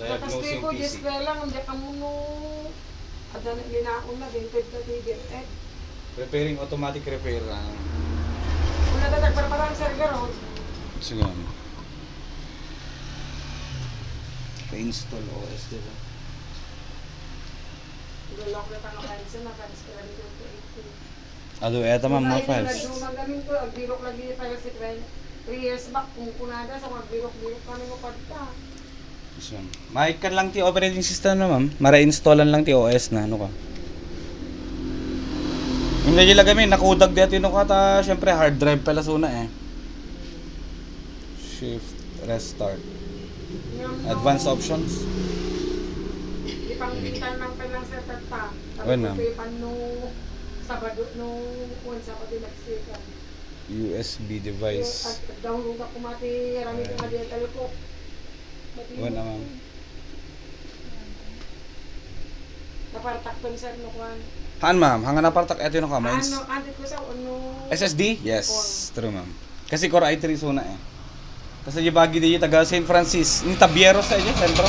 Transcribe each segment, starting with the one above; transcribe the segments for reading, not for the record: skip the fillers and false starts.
Diagnose yung ko, PC. just lang, hindi ka mo no. Ada na linaon na, vintage na tigil. Preparing automatic repair. Una na nagparparang sa garo. Sige. Pa-install OS dito. Gulok na tanong kansa na kansa ka dito sa 18. Ado, eto ma'am, mga files. Magamin ko, agbirok lagi tayo si 3 years back, kung kunada sa magbirok-birok kami mo padta. Maikan lang ti operating system na ma'am. Mara-installan lang ti OS na. Ano ka? Yung medyo lagamin, nakudag dito yung kata, syempre hard drive pala suna eh. Shift, restart. Advanced options. Ipangkitan lang pa lang sa tata. Well, ma'am. Sabado, Sabado next week. USB device. Download ako mati, rami ko nga talo ko. Well, ma'am. Napartakton sir no kwan. Haan ma'am, hanga napartak eto yung Ano, andit ko sa SSD? Yes, true ma'am. Kasi Core i3 suna eh. Kasi yung bagi di taga St. Francis, ni Tabiero sa inyo, sentro?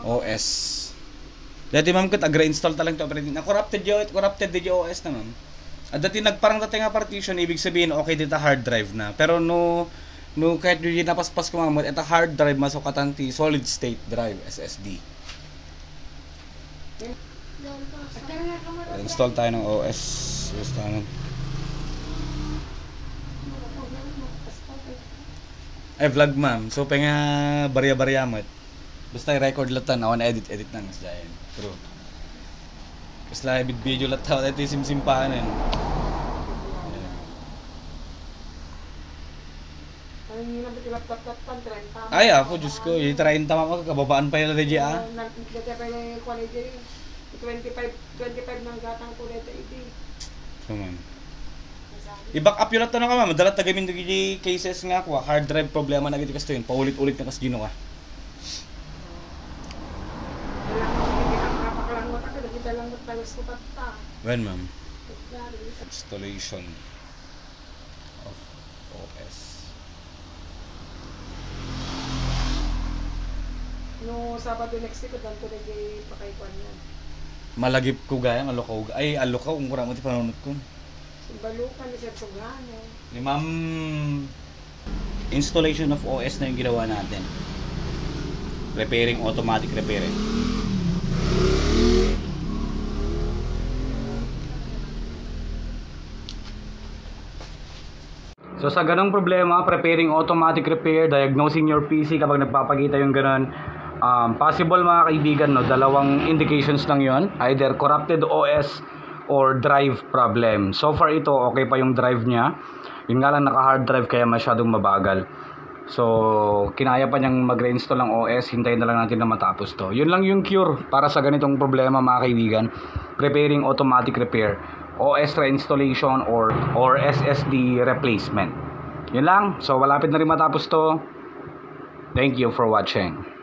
OS. Dati ma'am kat agra-install talang to operating. Na corrupted di OS na ma'am. At dati nagparang dati nga partition, ibig sabihin okay dito hard drive na. Pero no kahit yung napaspas ko ma'am, ito hard drive masukatan ti solid state drive SSD. Install tayo ng OS. Yes, tayo. Ay vlog ma'am. So penga barya-barya mo. Basta i-record latan, awan edit nang sa dyan. True. Basta video latan, ito yung simsimpaan yun. Ay ako, Diyos ko, yung 30 mama, kababaan pa yun na dyan ah. Nagkita pa yung quality, 25 ng gatang ko dito iti. So ma'am. I-back up yun latan na ka ma'am, madalat tagamin yung cases nga ako, hard drive problema na giti kasto yun, paulit-ulit na kas gino ka. When ma'am? Installation of OS. No, Sabado next week, danto na gay pakaykuan yan. Malagip ko gaya, alokaw. Ay, alokaw, kung kurang mo ti panunod ko. Balukan, ni Sir Sugano. Ni ma'am, installation of OS na yung ginawa natin. Repairing, automatic repairing. So sa ganong problema, preparing automatic repair, diagnosing your PC kapag nagpapakita yung ganon, possible mga kaibigan, no, dalawang indications lang yon, either corrupted OS or drive problem. So far ito, okay pa yung drive niya. Yun nga lang, naka hard drive kaya masyadong mabagal. So kinaya pa niyang mag-reinstall ng OS, hintayin na lang natin na matapos to. Yun lang yung cure para sa ganitong problema mga kaibigan, preparing automatic repair, OS reinstallation or SSD replacement. Yun lang. So malapit na rin matapos to. Thank you for watching.